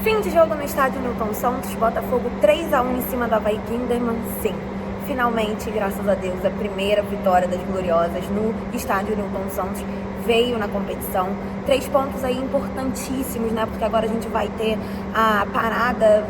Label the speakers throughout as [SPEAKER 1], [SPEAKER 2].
[SPEAKER 1] Fim de jogo no estádio Newton Santos, Botafogo 3-1 em cima do Avaí Kinderman. Sim, finalmente, graças a Deus, a primeira vitória das Gloriosas no estádio Newton Santos veio na competição. 3 pontos aí importantíssimos, né? Porque agora a gente vai ter a parada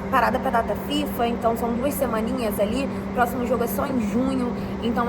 [SPEAKER 1] para data FIFA, então são 2 semaninhas ali. O próximo jogo é só em junho, então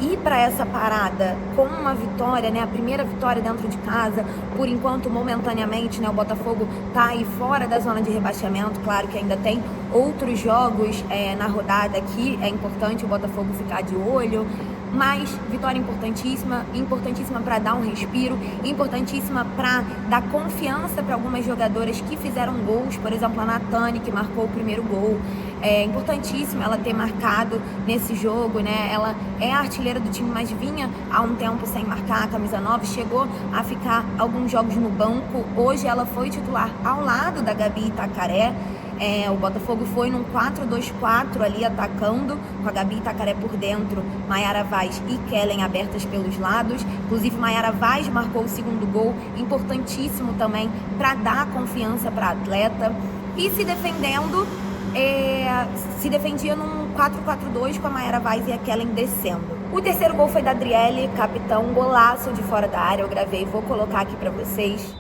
[SPEAKER 1] ir para essa parada com uma vitória, né? A primeira vitória dentro de casa, por enquanto, momentaneamente, né? O Botafogo tá aí fora da zona de rebaixamento, claro que ainda tem outros jogos na rodada aqui, é importante o Botafogo ficar de olho. Mas vitória importantíssima para dar um respiro, importantíssima para dar confiança para algumas jogadoras que fizeram gols, por exemplo, a Natane, que marcou o primeiro gol. É importantíssimo ela ter marcado nesse jogo, né? Ela é a artilheira do time, mas vinha há um tempo sem marcar, a camisa 9, chegou a ficar alguns jogos no banco. Hoje ela foi titular ao lado da Gabi Itacaré. O Botafogo foi num 4-2-4 ali atacando, com a Gabi Itacaré por dentro, Mayara Vaz e Kellen abertas pelos lados. Inclusive Mayara Vaz marcou o segundo gol, importantíssimo também para dar confiança para a atleta. E se defendendo, se defendia num 4-4-2 com a Mayara Vaz e a Kellen descendo. O terceiro gol foi da Adriele, capitão, golaço de fora da área. Eu gravei, vou colocar aqui para vocês.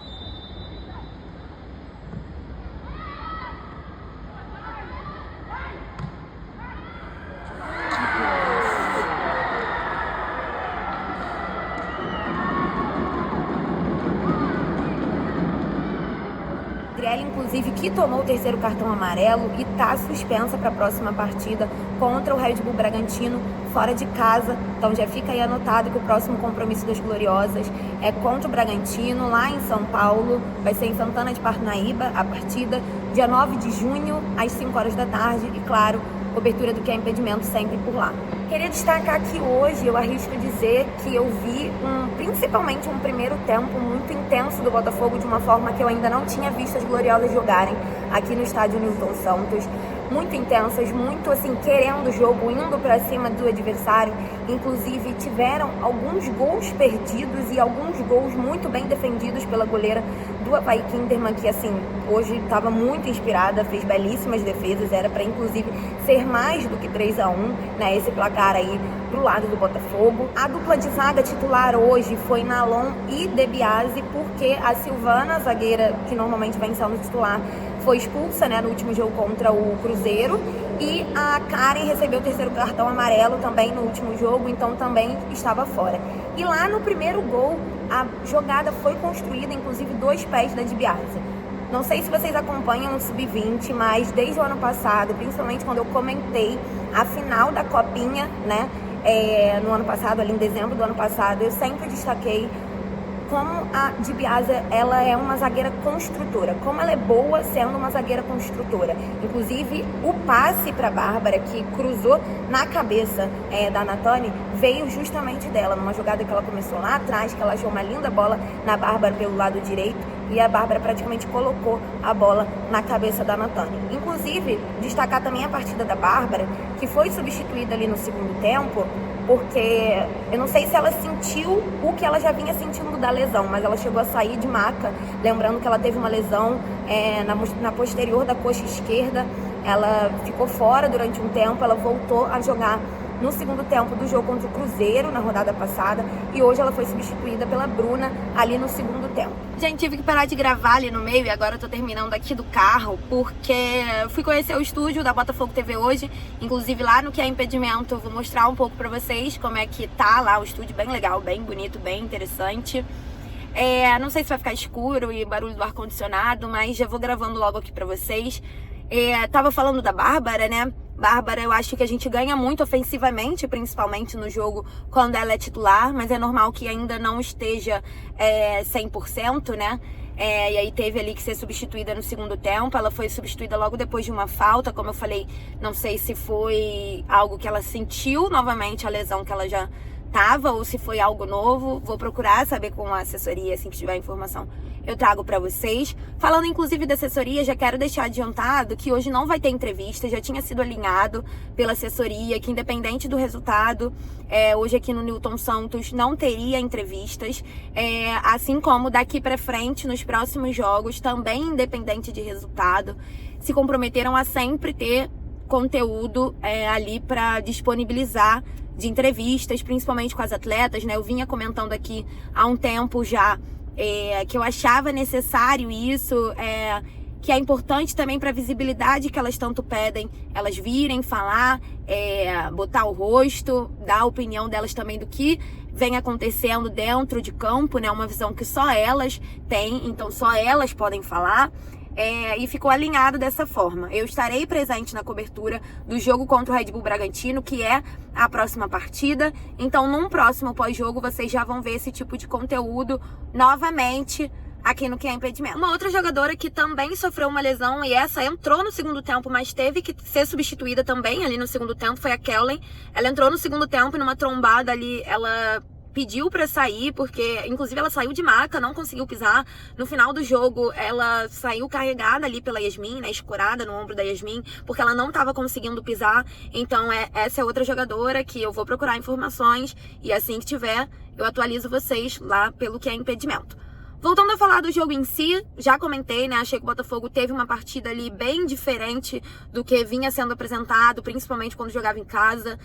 [SPEAKER 1] Adriele, inclusive, que tomou o terceiro cartão amarelo e está suspensa para a próxima partida contra o Red Bull Bragantino, fora de casa. Então já fica aí anotado que o próximo compromisso das Gloriosas é contra o Bragantino, lá em São Paulo. Vai ser em Santana de Parnaíba a partida, dia 9 de junho, às 5 horas da tarde. E, claro, cobertura do que é impedimento sempre por lá. Queria destacar que hoje eu arrisco dizer que eu vi principalmente um primeiro tempo muito intenso do Botafogo, de uma forma que eu ainda não tinha visto as Gloriosas jogarem aqui no estádio Newton Santos. Muito intensas, muito assim, querendo o jogo, indo para cima do adversário. Inclusive tiveram alguns gols perdidos e alguns gols muito bem defendidos pela goleira do Avaí Kinderman, que assim, hoje estava muito inspirada, fez belíssimas defesas, era para inclusive ser mais do que 3-1, né, esse placar aí pro lado do Botafogo. A dupla de zaga titular hoje foi Nalon e Debiase, porque a Silvana, zagueira que normalmente vem sendo titular, foi expulsa, né, no último jogo contra o Cruzeiro, e a Karen recebeu o terceiro cartão amarelo também no último jogo, então também estava fora. E lá no primeiro gol, a jogada foi construída, inclusive 2 pés da Debiase. Não sei se vocês acompanham o Sub-20, mas desde o ano passado, principalmente quando eu comentei a final da Copinha, né, no ano passado, ali em dezembro do ano passado, eu sempre destaquei como a Debiase, ela é uma zagueira construtora, como ela é boa sendo uma zagueira construtora. Inclusive, o passe para a Bárbara, que cruzou na cabeça da Natane, veio justamente dela, numa jogada que ela começou lá atrás, que ela achou uma linda bola na Bárbara pelo lado direito, e a Bárbara praticamente colocou a bola na cabeça da Natane. Inclusive, destacar também a partida da Bárbara, que foi substituída ali no segundo tempo, porque eu não sei se ela sentiu o que ela já vinha sentindo da lesão, mas ela chegou a sair de maca, lembrando que ela teve uma lesão na posterior da coxa esquerda. Ela ficou fora durante um tempo, ela voltou a jogar no segundo tempo do jogo contra o Cruzeiro, na rodada passada, e hoje ela foi substituída pela Bruna ali no segundo tempo. Gente, tive que parar de gravar ali no meio e agora eu tô terminando aqui do carro, porque fui conhecer o estúdio da Botafogo TV hoje, inclusive lá no que é impedimento, eu vou mostrar um pouco pra vocês como é que tá lá o estúdio, bem legal, bem bonito, bem interessante. Não sei se vai ficar escuro e barulho do ar-condicionado, mas já vou gravando logo aqui pra vocês. Tava falando da Bárbara, né? Bárbara, eu acho que a gente ganha muito ofensivamente, principalmente no jogo quando ela é titular, mas é normal que ainda não esteja 100%, né? E aí teve ali que ser substituída no segundo tempo. Ela foi substituída logo depois de uma falta, como eu falei, não sei se foi algo que ela sentiu novamente, a lesão que ela já tava ou se foi algo novo. Vou procurar saber com a assessoria, assim que tiver informação, eu trago pra vocês. Falando inclusive da assessoria, já quero deixar adiantado que hoje não vai ter entrevista, já tinha sido alinhado pela assessoria que independente do resultado, hoje aqui no Newton Santos não teria entrevistas, assim como daqui pra frente nos próximos jogos, também independente de resultado, se comprometeram a sempre ter conteúdo ali pra disponibilizar de entrevistas, principalmente com as atletas, né? Eu vinha comentando aqui há um tempo já que eu achava necessário isso, que é importante também para a visibilidade que elas tanto pedem, elas virem falar, botar o rosto, dar a opinião delas também do que vem acontecendo dentro de campo, né? Uma visão que só elas têm, então só elas podem falar. E ficou alinhado dessa forma. Eu estarei presente na cobertura do jogo contra o Red Bull Bragantino, que é a próxima partida. Então, num próximo pós-jogo, vocês já vão ver esse tipo de conteúdo novamente aqui no Que é Impedimento. Uma outra jogadora que também sofreu uma lesão, e essa entrou no segundo tempo, mas teve que ser substituída também ali no segundo tempo, foi a Kellen. Ela entrou no segundo tempo e numa trombada ali, ela pediu pra sair, porque inclusive ela saiu de maca, não conseguiu pisar. No final do jogo, ela saiu carregada ali pela Yasmin, né, escorada no ombro da Yasmin, porque ela não tava conseguindo pisar. Então essa é outra jogadora que eu vou procurar informações e assim que tiver, eu atualizo vocês lá pelo Que é Impedimento. Voltando a falar do jogo em si, já comentei, né? Achei que o Botafogo teve uma partida ali bem diferente do que vinha sendo apresentado, principalmente quando jogava em casa.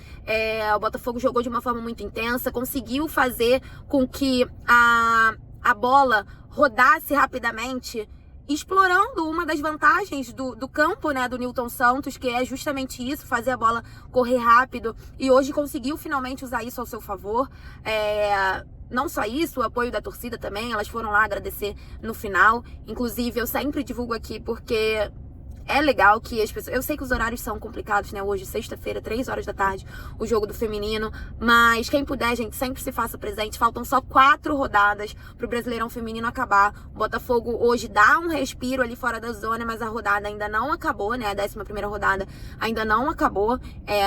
[SPEAKER 1] O Botafogo jogou de uma forma muito intensa, conseguiu fazer com que a bola rodasse rapidamente, explorando uma das vantagens do campo, né, do Newton Santos, que é justamente isso, fazer a bola correr rápido. E hoje conseguiu finalmente usar isso ao seu favor. Não só isso, o apoio da torcida também, elas foram lá agradecer no final. Inclusive, eu sempre divulgo aqui porque é legal que as pessoas... Eu sei que os horários são complicados, né? Hoje, sexta-feira, 3 horas da tarde, o jogo do feminino. Mas quem puder, gente, sempre se faça presente. Faltam só 4 rodadas pro Brasileirão Feminino acabar. O Botafogo hoje dá um respiro ali fora da zona, mas a rodada ainda não acabou, né? A 11ª rodada ainda não acabou.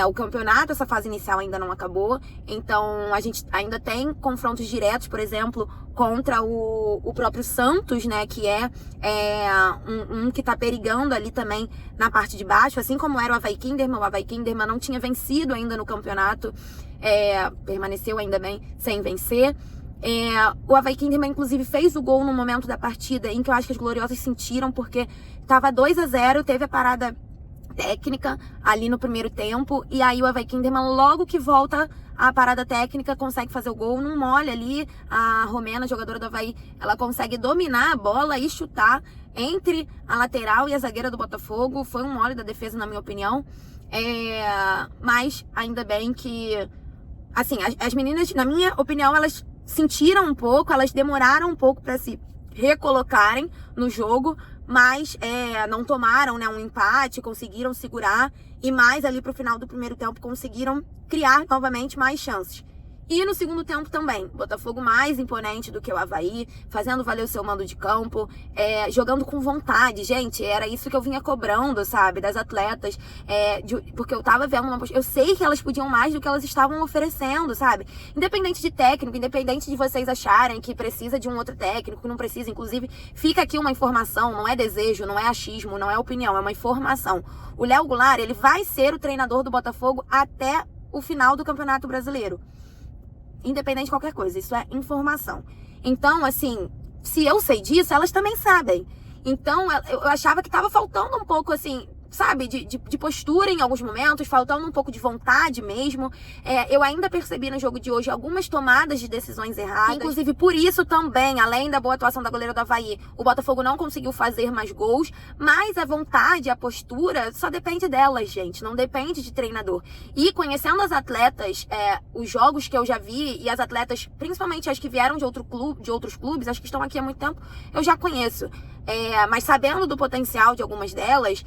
[SPEAKER 1] O campeonato, essa fase inicial ainda não acabou. Então, a gente ainda tem confrontos diretos, por exemplo, contra o próprio Santos, né? Que é um que tá perigando ali também na parte de baixo, assim como era o Avaí Kinderman. O Avaí Kinderman não tinha vencido ainda no campeonato, permaneceu ainda bem sem vencer. O Avaí Kinderman, inclusive, fez o gol no momento da partida em que eu acho que as Gloriosas sentiram, porque tava 2-0, teve a parada técnica ali no primeiro tempo, e aí o Avaí Kinderman, logo que volta a parada técnica, consegue fazer o gol, não molha ali. A Romena, jogadora do Avaí, ela consegue dominar a bola e chutar entre a lateral e a zagueira do Botafogo. Foi um mole da defesa, na minha opinião. Mas ainda bem que, assim, as meninas, na minha opinião, elas sentiram um pouco, elas demoraram um pouco para se recolocarem no jogo, mas não tomaram, né, um empate, conseguiram segurar, e mais ali pro final do primeiro tempo conseguiram criar novamente mais chances. E no segundo tempo também, Botafogo mais imponente do que o Avaí, fazendo valer o seu mando de campo, jogando com vontade. Gente, era isso que eu vinha cobrando, sabe, das atletas, porque eu tava vendo eu sei que elas podiam mais do que elas estavam oferecendo, sabe? Independente de técnico, independente de vocês acharem que precisa de um outro técnico, que não precisa. Inclusive, fica aqui uma informação, não é desejo, não é achismo, não é opinião, é uma informação. O Léo Goulart, ele vai ser o treinador do Botafogo até o final do Campeonato Brasileiro. Independente de qualquer coisa, isso é informação. Então, assim, se eu sei disso, elas também sabem. Então, eu achava que tava faltando um pouco, assim, sabe, de postura em alguns momentos, faltando um pouco de vontade mesmo. Eu ainda percebi no jogo de hoje algumas tomadas de decisões erradas. Inclusive, por isso também, além da boa atuação da goleira do Avaí, o Botafogo não conseguiu fazer mais gols, mas a vontade, a postura, só depende delas, gente, não depende de treinador. E conhecendo as atletas, os jogos que eu já vi, e as atletas, principalmente as que vieram de outros clubes, as que estão aqui há muito tempo, eu já conheço. Mas sabendo do potencial de algumas delas,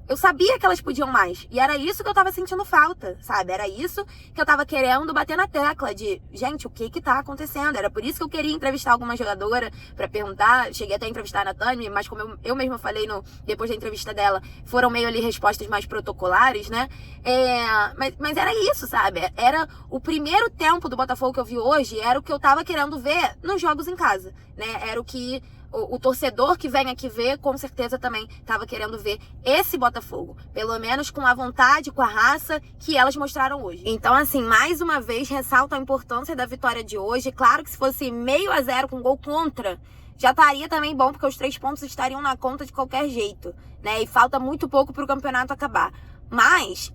[SPEAKER 1] eu sabia que elas podiam mais. E era isso que eu tava sentindo falta, sabe? Era isso que eu tava querendo bater na tecla de, gente, o que tá acontecendo? Era por isso que eu queria entrevistar alguma jogadora pra perguntar. Cheguei até a entrevistar a Natane, mas como eu mesma falei depois da entrevista dela, foram meio ali respostas mais protocolares, né? Mas era isso, sabe? Era o primeiro tempo do Botafogo que eu vi hoje, era o que eu tava querendo ver nos jogos em casa, né? Era o que o torcedor que vem aqui ver, com certeza também estava querendo ver esse Botafogo. Pelo menos com a vontade, com a raça que elas mostraram hoje. Então, assim, mais uma vez, ressalto a importância da vitória de hoje. Claro que se fosse 0-0 com gol contra, já estaria também bom, porque os 3 pontos estariam na conta de qualquer jeito, né? E falta muito pouco para o campeonato acabar. Mas,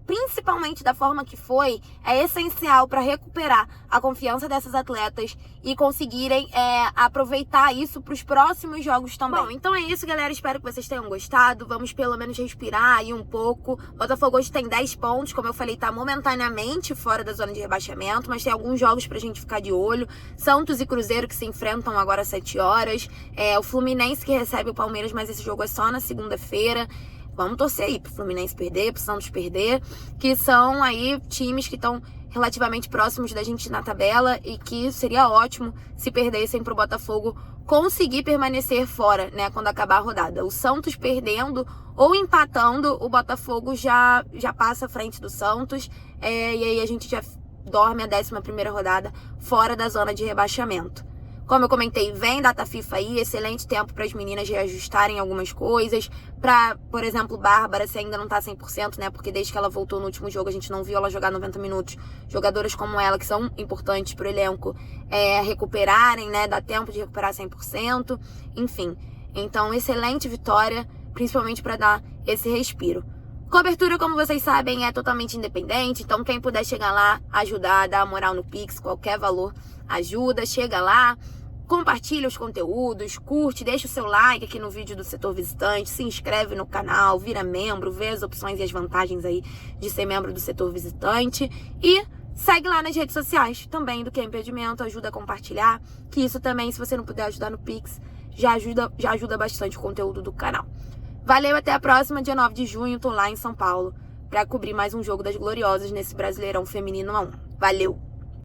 [SPEAKER 1] principalmente da forma que foi, é essencial para recuperar a confiança dessas atletas e conseguirem aproveitar isso para os próximos jogos também. Bom, então é isso, galera. Espero que vocês tenham gostado. Vamos pelo menos respirar aí um pouco. O Botafogo hoje tem 10 pontos, como eu falei, tá momentaneamente fora da zona de rebaixamento, mas tem alguns jogos pra gente ficar de olho. Santos e Cruzeiro que se enfrentam agora às 7 horas. O Fluminense que recebe o Palmeiras, mas esse jogo é só na segunda-feira. Vamos torcer aí pro Fluminense perder, pro Santos perder, que são aí times que estão relativamente próximos da gente na tabela e que seria ótimo se perdessem pro Botafogo conseguir permanecer fora, né, quando acabar a rodada. O Santos perdendo ou empatando, o Botafogo já passa à frente do Santos, e aí a gente já dorme a 11ª rodada fora da zona de rebaixamento. Como eu comentei, vem data FIFA aí, excelente tempo para as meninas reajustarem algumas coisas. Pra, por exemplo, Bárbara, se ainda não tá 100%, né? Porque desde que ela voltou no último jogo, a gente não viu ela jogar 90 minutos. Jogadoras como ela, que são importantes pro elenco, recuperarem, né? Dá tempo de recuperar 100%. Enfim, então, excelente vitória, principalmente para dar esse respiro. Cobertura, como vocês sabem, é totalmente independente, então quem puder chegar lá, ajudar, dar moral no Pix, qualquer valor ajuda, chega lá, compartilha os conteúdos, curte, deixa o seu like aqui no vídeo do Setor Visitante, se inscreve no canal, vira membro, vê as opções e as vantagens aí de ser membro do Setor Visitante e segue lá nas redes sociais também do Que é Impedimento, ajuda a compartilhar, que isso também, se você não puder ajudar no Pix, já ajuda bastante o conteúdo do canal. Valeu, até a próxima, dia 9 de junho, tô lá em São Paulo pra cobrir mais um jogo das Gloriosas nesse Brasileirão Feminino 1. Valeu!